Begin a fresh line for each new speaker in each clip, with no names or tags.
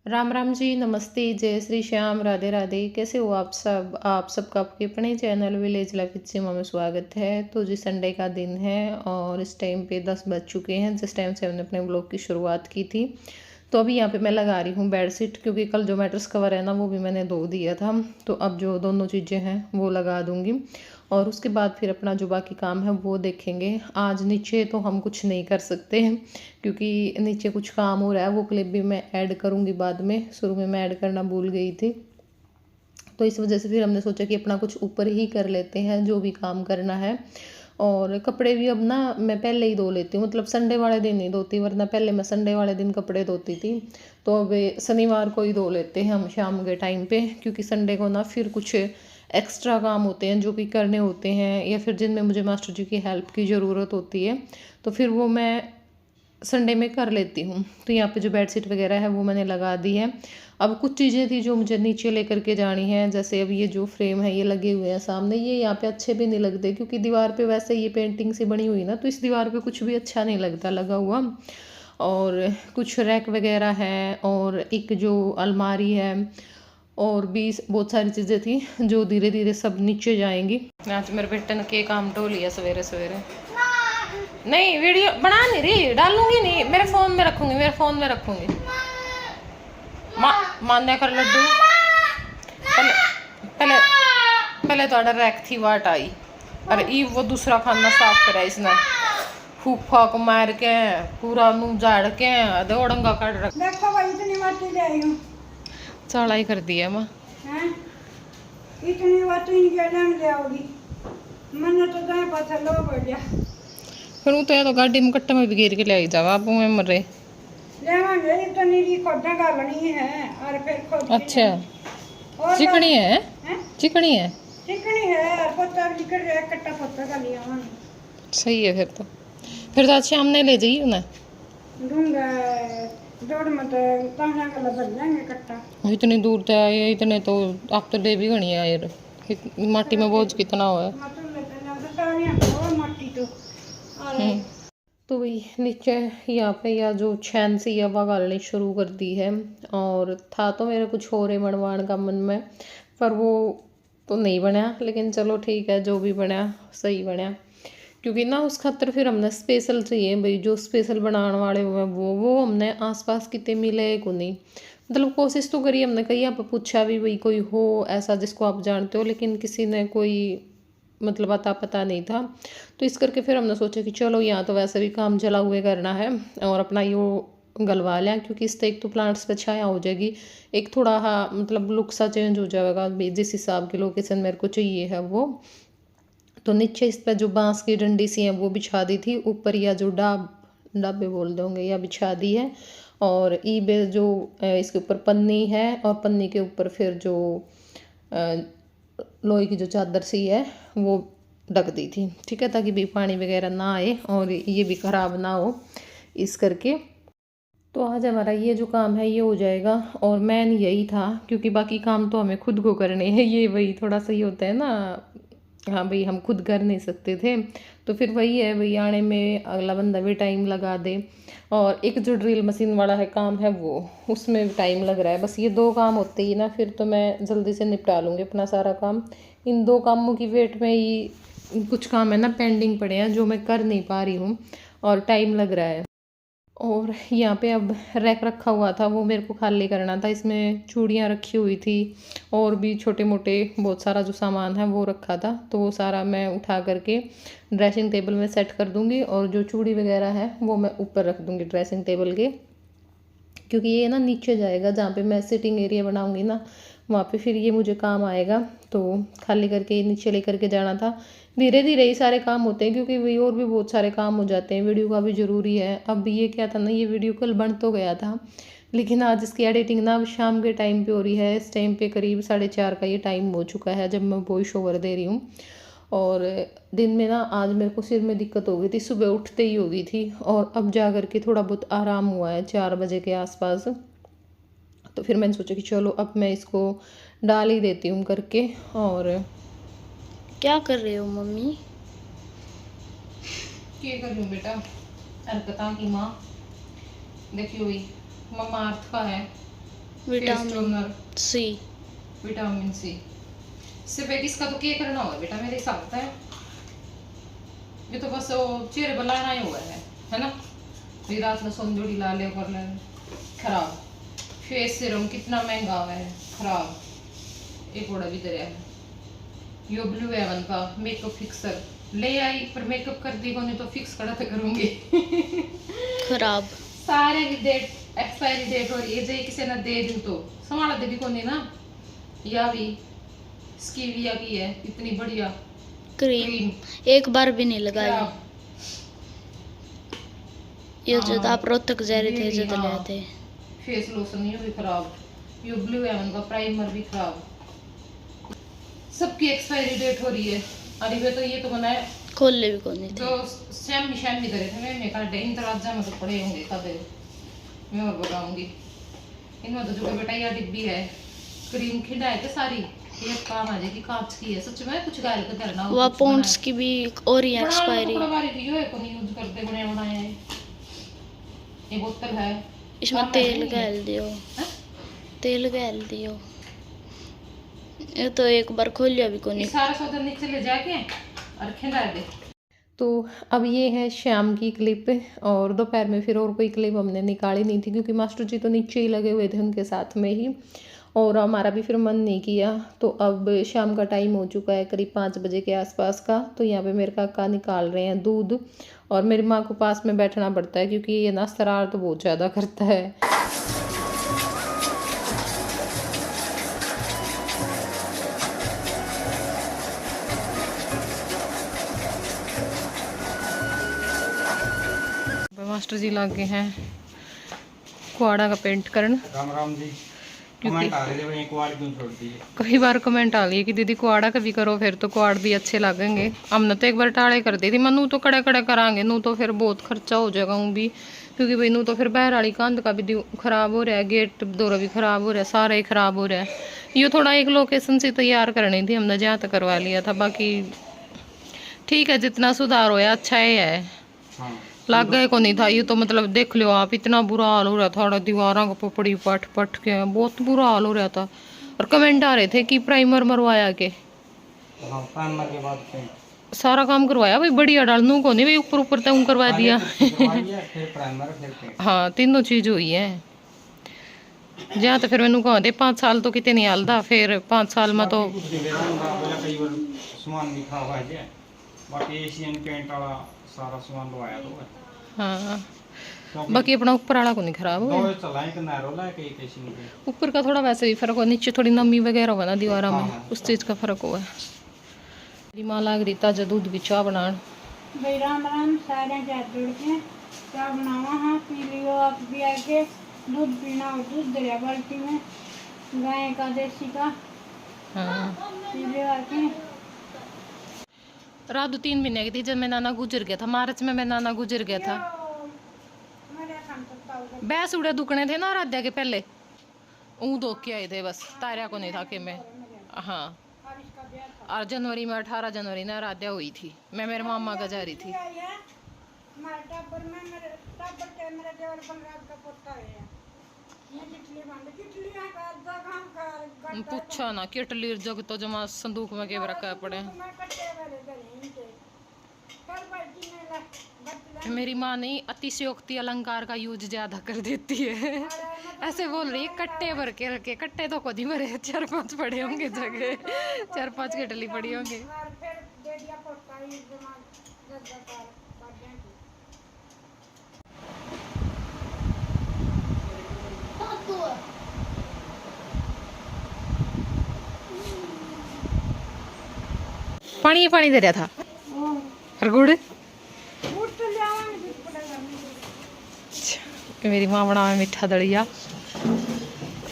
राम राम जी, नमस्ते, जय श्री श्याम, राधे राधे। कैसे हो आप सबका आपके अपने चैनल विलेज लाइफ विद सीमा में स्वागत है। तो जी संडे का दिन है और इस टाइम पे 10 बज चुके हैं जिस टाइम से हमने अपने ब्लॉग की शुरुआत की थी। तो अभी यहाँ पे मैं लगा रही हूँ बेडशीट, क्योंकि कल जो मैट्रेस कवर है ना वो भी मैंने धो दिया था। तो अब जो दोनों चीज़ें हैं वो लगा दूँगी और उसके बाद फिर अपना जो बाकी काम है वो देखेंगे। आज नीचे तो हम कुछ नहीं कर सकते हैं क्योंकि नीचे कुछ काम हो रहा है। वो क्लिप भी मैं ऐड करूँगी बाद में, शुरू में मैं ऐड करना भूल गई थी। तो इस वजह से फिर हमने सोचा कि अपना कुछ ऊपर ही कर लेते हैं जो भी काम करना है। और कपड़े भी अब ना मैं पहले ही धो लेती हूँ, मतलब संडे वाले दिन नहीं धोती, वरना पहले मैं संडे वाले दिन कपड़े धोती थी। तो अब शनिवार को ही धो लेते हैं हम शाम के टाइम पे, क्योंकि संडे को ना फिर कुछ एक्स्ट्रा काम होते हैं जो कि करने होते हैं या फिर जिनमें मुझे मास्टर जी की हेल्प की ज़रूरत होती है। तो फिर वो मैं संडे में कर लेती हूँ। तो यहाँ पे जो बेडशीट वगैरह है वो मैंने लगा दी है। अब कुछ चीज़ें थी जो मुझे नीचे लेकर के जानी है, जैसे अब ये जो फ्रेम है ये लगे हुए हैं सामने, ये यहाँ पे अच्छे भी नहीं लगते क्योंकि दीवार पे वैसे ये पेंटिंग सी बनी हुई ना, तो इस दीवार पे कुछ भी अच्छा नहीं लगता लगा हुआ। और कुछ रैक वगैरह है और एक जो अलमारी है और भी बहुत सारी चीज़ें थी जो धीरे धीरे सब नीचे जाएंगी। आज मेरे बेटे ने के काम ढो लिया सवेरे सवेरे। नहीं, वीडियो बना नहीं रही, डालूंगी नहीं, मेरे फोन में रखूंगी, मेरे फोन में रखूंगी। मान्या कर लड्डू। पहले पहले पहले तो रैक थी वाट आई। अरे ई वो दूसरा खाना साफ करा इसने, फूक फाक मार के पूरा मुंह झाड़ के दौड़ंगा काट रख।
देखो भाई इतनी माटी ले आई हूँ।
चढ़ाई कर दिया माँ।
इतनी बात इनके डाल ले आओगी, मैंने तो दाएं पासे लो बढ़ गया।
फिर वो तो या तो गाड़ी में कट्टे में भी गिर के ले आई जावा, आप में मर रहे
लेवांगे इतनी री खोदा डालनी है और फिर खोद।
अच्छा,
और
चिकनी है, चिकनी है,
चिकनी है और पत्ता भी निकल रहा है, कट्टा पत्ता का लिया मैंने।
सही है। फिर तो अच्छा हमने ले जाइए ना
दूंगा दौड़ मत ताना का भर जाएंगे कट्टा।
इतनी दूर से आए, इतने तो आप तो ले भी गणी है यार, माटी में बोझ कितना हुआ है।
मतलब लेते ना तो तानिया तो माटी तो और
तो वही नीचे यहाँ पे या जो छैन सी हवा गालनी शुरू कर दी है। और था तो मेरे कुछ और ही बनवाने का मन में, पर वो तो नहीं बनया, लेकिन चलो ठीक है, जो भी बनया सही बनया। क्योंकि ना उस खातर फिर हमने स्पेशल चाहिए भाई, जो स्पेशल बनाने वाले हुए हैं वो हमने आसपास कितने मिले को नहीं। मतलब कोशिश तो करी हमने, कहीं यहाँ पर पूछा भी भाई कोई हो ऐसा जिसको आप जानते हो, लेकिन किसी ने कोई मतलब अता पता नहीं था। तो इस करके फिर हमने सोचा कि चलो यहाँ तो वैसे भी काम चला हुए करना है और अपना यो गलवा लिया, क्योंकि इससे एक तो प्लांट्स पे छाया हो जाएगी, एक थोड़ा हाँ मतलब लुक सा चेंज हो जाएगा जिस हिसाब की लोकेशन मेरे को चाहिए है वो। तो नीचे इस पर जो बांस की डंडी सी है वो बिछा दी थी, ऊपर या जो डाबे बोल दोगे या बिछा दी है। और ई बे जो इसके ऊपर पन्नी है और पन्नी के ऊपर फिर जो लोहे की जो चादर सी है वो ढक दी थी, ठीक है, ताकि भी पानी वगैरह ना आए और ये भी ख़राब ना हो इस करके। तो आज हमारा ये जो काम है ये हो जाएगा। और मेन यही था क्योंकि बाकी काम तो हमें खुद को करने हैं, ये वही थोड़ा सा ही होता है ना, हाँ भाई हम खुद कर नहीं सकते थे। तो फिर वही है भाई, आने में अगला बंदा भी टाइम लगा दे। और एक जो ड्रिल मशीन वाला है काम है वो, उसमें भी टाइम लग रहा है। बस ये दो काम होते ही ना फिर तो मैं जल्दी से निपटा लूँगी अपना सारा काम। इन दो कामों की वेट में ही कुछ काम है ना पेंडिंग पड़े हैं जो मैं कर नहीं पा रही हूँ और टाइम लग रहा है। और यहाँ पे अब रैक रखा हुआ था वो मेरे को खाली करना था, इसमें चूड़ियाँ रखी हुई थी और भी छोटे मोटे बहुत सारा जो सामान है वो रखा था। तो वो सारा मैं उठा करके ड्रेसिंग टेबल में सेट कर दूँगी और जो चूड़ी वगैरह है वो मैं ऊपर रख दूँगी ड्रेसिंग टेबल के, क्योंकि ये ना नीचे जाएगा जहाँ पे मैं सिटिंग एरिया बनाऊँगी ना, वहाँ पे फिर ये मुझे काम आएगा। तो खाली करके नीचे ले करके जाना था। धीरे धीरे ही सारे काम होते हैं क्योंकि वही और भी बहुत सारे काम हो जाते हैं, वीडियो का भी ज़रूरी है। अब ये क्या था ना, ये वीडियो कल बन तो गया था लेकिन आज इसकी एडिटिंग ना अब शाम के टाइम पे हो रही है। इस टाइम पे करीब 4:30 का ये टाइम हो चुका है जब मैं वॉइस ओवर दे रही हूँ। और दिन में ना आज मेरे को सिर में दिक्कत हो गई थी, सुबह उठते ही हो गई थी और अब जा कर के थोड़ा बहुत आराम हुआ है 4 बजे के आसपास। तो फिर मैंने सोचा कि चलो अब मैं इसको डाल ही देती हूँ करके। और
क्या कर रहे हो मम्मी?
क्या कर रही हूँ बेटा, हरकता की माँ। देखियो भाई मम्मा अर्थ का है
विटामिन सी।
Vitamin C. सिर्फ एक इसका तो क्या करना होगा बेटा मेरे हिसाब से, ये तो बस वो चेहरे पर लाना ही हुआ है ना। फिर रात में सोंदड़ी ला ले कर ले, खराब। फेस सीरम कितना महंगा है, खराब। एक बड़ा भी दरिया है यो ब्लू हेवन का मेकअप फिक्सर ले आई, पर मेकअप कर दी कोने तो फिक्स करा तो करूंगी।
खराब।
सारे की डेट एक्सपायरी डेट और ये जे किसी ना दे दूं तो संभाला दे भी कोने ना। या भी स्कीविया की है इतनी बढ़िया
क्रीम एक बार भी नहीं लगाई। ये जब आप रोहतक जा रहे थे जब ले थे।
फेस लोशन ये भी खराब, ये ब्लू हेवन का प्राइमर भी खराब, सबकी एक्सपायरी डेट हो रही है। अरे वे तो ये तो बनाए
खोल ले भी कौन
तो शैम भी करे थे मैं कहा इन तराजा में तो पड़े होंगे कदे मैं और बताऊंगी। इनमें तो जो बेटा यह डिब्बी है क्रीम खिंडा है सारी एक काम आ जाएगी, कांच की है सच में, कुछ गायल का करना
वो पॉन्ड्स की भी और ही एक्सपायरी
यूज करते बने बनाए हैं। ये बोतल है
इसमें तेल गैल दियो, तेल गैल दियो। ये तो एक बार खोल लिया भी कोनी
सारा सौदा नीचे ले जाके और खिंडा दे। तो अब ये है शाम की क्लिप, और दोपहर में फिर और कोई क्लिप हमने निकाली नहीं थी क्योंकि मास्टर जी तो नीचे ही लगे हुए थे उनके साथ में ही, और हमारा भी फिर मन नहीं किया। तो अब शाम का टाइम हो चुका है करीब 5 बजे के आसपास का। तो यहाँ पे मेरे काका निकाल रहे हैं दूध, और मेरी माँ को पास में बैठना पड़ता है क्योंकि ये ना शरारत तो बहुत ज़्यादा करता है। मास्टर जी लागे हैं कुआड़ा का पेंट करन।
राम राम जी। कमेंट आ रहे थे कुआड़ क्यों छोड़ दिए।
कई बार कमेंट आ गई कि दीदी कुआड़ा कभी करो, फिर तो कुआड़ भी अच्छे लगेंगे। हमने तो एक बार टाड़े कर दी थी, मैं नू तो कड़े कड़े करांगे, नू तो फिर बहुत खर्चा हो जाएगा हूँ भी, क्योंकि भाई नू तो फिर बहर वाली कंध का भी खराब हो रहा है, गेट दौरा भी खराब हो रहा है, सारा ही खराब हो रहा है। ये थोड़ा एक लोकेशन से तैयार करनी थी, हमने जहाँ तक करवा लिया था। बाकी ठीक है, जितना सुधार होया अच्छा ही है। लग गए को नहीं था ये तो, मतलब देख लो आप, इतना बुरा हाल हो रहा था, दीवारों को पपड़ी पट पट के बहुत बुरा हाल हो रहा था। और कमेंट आ रहे थे कि प्राइमर मरवाया के,
प्राइमर के बाद पेंट
सारा काम करवाया भाई, बढ़िया डालनू को नहीं भाई, ऊपर ऊपर तक करवा दिया।
फिर प्राइमर फिर पेंट,
हाँ तीनों चीज हुई है। जहाँ तो फिर मैंने कहा दे 5 साल तो कितने नहीं हालता, फिर 5 साल में तो
कई बार सामान भी खराब है, बाकी एशियन पेंट वाला सारा सामान लवाया तो है।
हाँ बाकी अपना ऊपर वाला को नहीं खराब हो, ऊपर का थोड़ा वैसे भी फर्क हुआ, नीचे थोड़ी नमी वगैरह हुआ ना दीवारा में, उस चीज का फर्क हुआ है। मेरी माँ लाग रही ताजा दूध की चाह बनान।
भाई राम राम सारे जात जोड़ के चाह बनावा। हाँ पी लियो आप भी आके, दूध पीना हो दूध दरिया बाल्टी में, गाय का देसी का।
हाँ
पी लियो आके।
रात 3 महीने की थी जब मैं नाना गुजर गया था, मार्च में मैं नाना गुजर गया था। बैस उड़े दुखने थे ना राध्या के पहले, ऊँ दो के आए थे बस, तारिया को नहीं था कि मैं। हाँ और जनवरी में 18 जनवरी ना राध्या हुई थी, मैं मेरे मामा का जा रही थी। पूछा ना किटली जग तो जमा संदूक में के रखा पड़े। मेरी माँ ने अतिशयोक्ति अलंकार का यूज ज्यादा कर देती है। ऐसे बोल रही है कट्टे भर के रखे, कट्टे तो खुद ही भरे 4-5 पड़े होंगे जगह, 4-5 किटली पड़ी होंगे। पानी पानी दे रहा था और गुड़। मेरी माँ बनावे मीठा दलिया,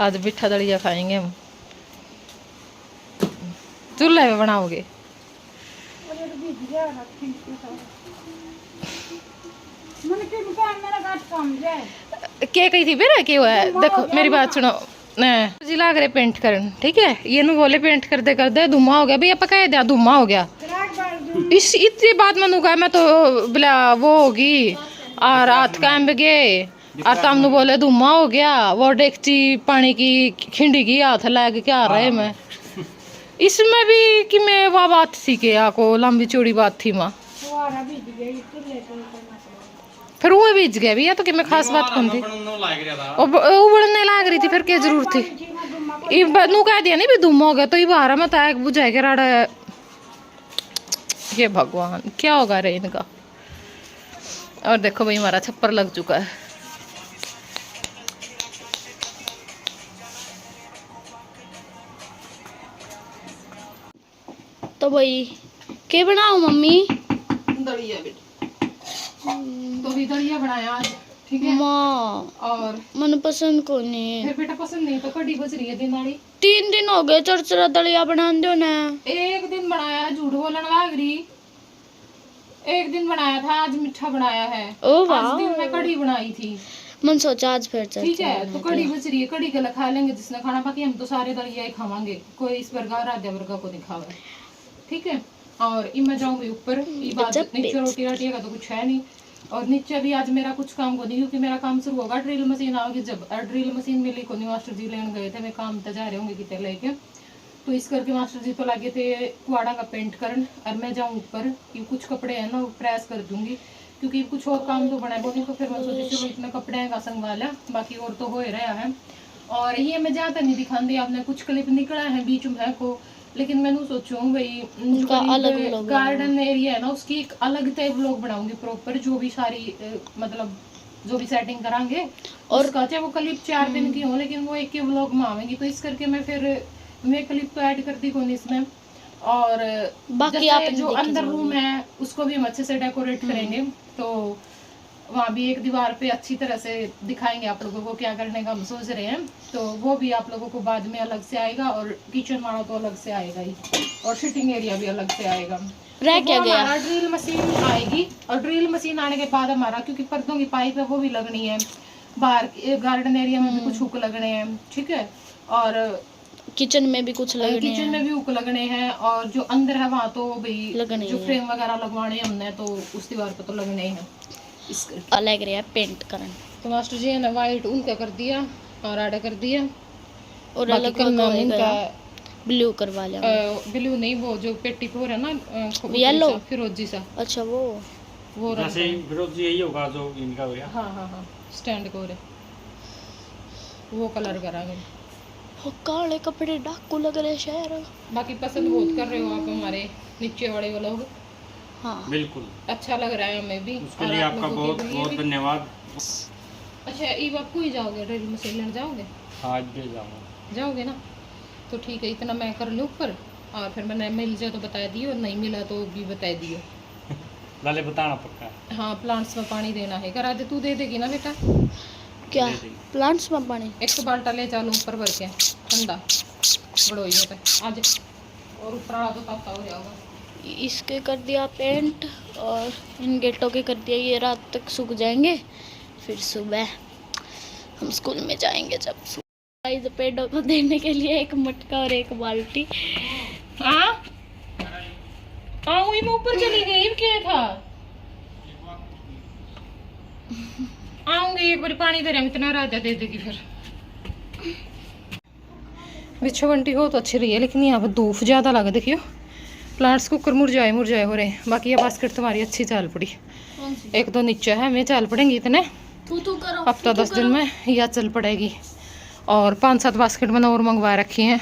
आज मीठा दलिया खाएंगे हम। चूल्हे पे बनाओगे? क्या कही थी फिर क्या हुआ है? देखो मेरी बात सुनो जी, लाग रहे पेंट करन, ठीक है, ये नु बोले पेंट करते करते धुआं हो गया भैया, पकाए दिया धुआं हो गया। इतनी बात मनु का मैं तो बोला वो होगी और रात काम गए और तुमने बोले धुआं हो गया, वो डेगची पानी की खिंडी की हाथ लग क्या आ रहे मैं इसमें भी कि मैं वह बात थी कि आपको लंबी चौड़ी बात थी माँ
फुहारा भीग गई तो लेकर करना पड़ेगा।
फिर वो बीज गया भी या तो कि मैं खास बात कौन थी उबलने लाग रही थी फिर क्या जरूरत थी नू कह दिया नहीं भी धुआं हो गया तो ये बाहर मत आग बुझाएगा राड़ा। ये भगवान क्या होगा रे इनका। और देखो भाई हमारा छप्पर लग चुका है।
तो भाई क्या बनाओ मम्मी?
दलिया बेटा तो भी दलिया बनाया आज, ठीक है।
माँ
और
मन पसंद को नहीं।
फिर बेटा पसंद नहीं तो कड़ी बज रही है दिन वाली।
3 दिन हो गए चरचरा दलिया बना दो ना।
एक दिन बनाया, झूठ बोलने लाग रही। एक दिन बनाया था, आज मीठा बनाया है।
ओ वाह।
आज दिन में कड़ी बनाई थी।
मन सोचा आज फिर
ठीक है तो कड़ी बच रही है, कड़ी के खा लेंगे जिसने खाना। बाकी हम तो सारे दलिया ही खावांगे, कोई इस वर्गा राध्या वर्गा को नहीं खावा, ठीक है। और मैं जाऊंगी ऊपर, ये बात नीचे रोटी राटी का तो कुछ है नहीं। और नीचे भी आज मेरा कुछ काम को नहीं, क्योंकि मेरा काम शुरू होगा ड्रिल मशीन आओगी जब। ड्रिल मशीन मिली को नहीं, मास्टर जी लेने गए थे, मैं काम तो जा रहे होंगे कितने लेके। तो इस करके मास्टर जी तो लगे थे कुआड़ा का पेंट करन, और मैं जाऊँ ऊपर। ये कुछ कपड़े हैं ना वो प्रेस कर दूंगी, क्योंकि कुछ और काम तो बना नहीं। तो फिर मैं सोची चलो इतने कपड़े हैं का संगवा लिया, बाकी और तो हो ही रहा है। और ये मैं ज़्यादा नहीं दिखाती, आपने कुछ क्लिप निकला है बीच में को, लेकिन मैंने सोचूं भाई जो गार्डन एरिया है ना उसकी एक अलग टाइप व्लॉग बनाऊंगी प्रॉपर, जो भी सारी मतलब जो भी सेटिंग करांगे और उसका चाहे वो क्लिप 4 दिन की हो, लेकिन वो एक ही व्लॉग में आवेंगी। तो इस करके मैं क्लिप तो ऐड करती कौन इसमें। और बाकी आप जो अंदर रूम है उसको भी हम अच्छे से डेकोरेट करेंगे, तो वहाँ भी एक दीवार पे अच्छी तरह से दिखाएंगे आप लोगों को क्या करने का हम सोच रहे हैं। तो वो भी आप लोगों को बाद में अलग से आएगा, और किचन वाला तो अलग से आएगा ही, और सिटिंग एरिया भी अलग से आएगा।
रह क्या गया?
हमारा ड्रिल मशीन आएगी, और ड्रिल मशीन आने के बाद हमारा क्योंकि पर्दों की पाइप है वो भी लगनी है, बाहर गार्डन एरिया में भी कुछ हुक लगने हैं, ठीक है। और
किचन में भी कुछ लगने हैं,
किचन में भी हुक लगने हैं, और जो अंदर है वहाँ तो भाई
लगने
जो फ्रेम वगैरह लगवाने हमने तो उस दीवार पर तो लगने हैं। इस करके
अलग रहा पेंट करन।
तो मास्टर जी ने वाइट उनका कर दिया और आड़ा कर दिया,
और
बाकी
अलग
कल नाम इनका
ब्लू करवा लिया।
ब्लू नहीं, वो जो पेटी कोर है ना
येलो
फिरोजी सा,
अच्छा वो
जैसे फिरोजी यही होगा जो इनका हो गया।
हाँ स्टैंड कोर है, वो कलर करांगे।
काले कपड़े डाकू लग रहे शहर।
बाकी पसंद बहुत कर रहे हो आप हमारे नीचे वाले लोग।
हाँ
बिल्कुल
अच्छा लग रहा है हमें भी,
उसके लिए आपका बहुत बहुत धन्यवाद।
अच्छा ये आपको ही जाओगे ड्रिल मशीन लेने जाओगे?
आज भी
जाओगे ना, तो ठीक है इतना मैं कर लूँ ऊपर, और फिर मैंने मिल जाए तो बता दियो, और नहीं मिला तो भी बता दियो।
लाले बताना पक्का।
हाँ प्लांट्स में पानी देना है, करा दे, तू दे देगी ना बेटा?
क्या प्लांट्स में पानी? एक
बाल्टा ले चलो ऊपर भर के ठंडा बड़ोई में तक आज, और ऊपर आ तो तब हो जाओगा।
इसके कर दिया पेंट, और इन गेटों के कर दिया, ये रात तक सूख जाएंगे, फिर सुबह हम स्कूल में जाएंगे। जब सुबह पेड़ों को देने के लिए एक मटका और एक बाल्टी।
हाँ मैं ऊपर चली गई, क्या था? आऊंगी एक बार पानी दे रहा, इतना राजा दे देगी फिर। बिच्छू बंटी हो तो अच्छी रही है, लेकिन यहाँ पर धूप ज़्यादा लगा, देखियो प्लांट्स कुकर मुरझाए हो रहे हैं। बाकी ये बास्केट तुम्हारी अच्छी चाल पड़ी, एक दो नीचे है, मैं चाल पड़ेंगी इतने हफ्ता 10 दिन में या चल पड़ेगी। और 5-7 बास्केट मैंने और मंगवा रखी हैं,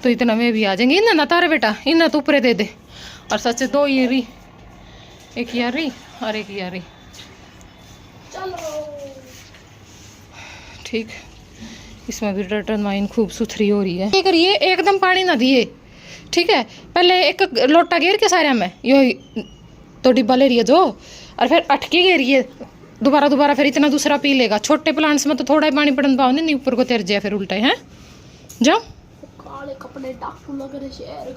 तो इतना में भी आ जाएंगे। इन्हें ना तारे बेटा, इन्हें तो ऊपरे दे दे। और सच 2 ये रही, एक यारी और एक यारी, ठीक। इसमें भी डिटरमाइन खूब सुथरी हो रही है। ये करिए एकदम पानी ना दिए, ठीक है। पहले एक लोटा घेर के सारे में यो तो डिब्बा ले रही है जो, और फिर अटके घेरिए दोबारा फिर इतना दूसरा पी लेगा। छोटे प्लांट्स में तो थोड़ा ही पानी पड़न पाओ नहीं ऊपर को तेर जाए फिर उल्टा है। जाओ
काले कपड़े डाकू लग रहे शहर।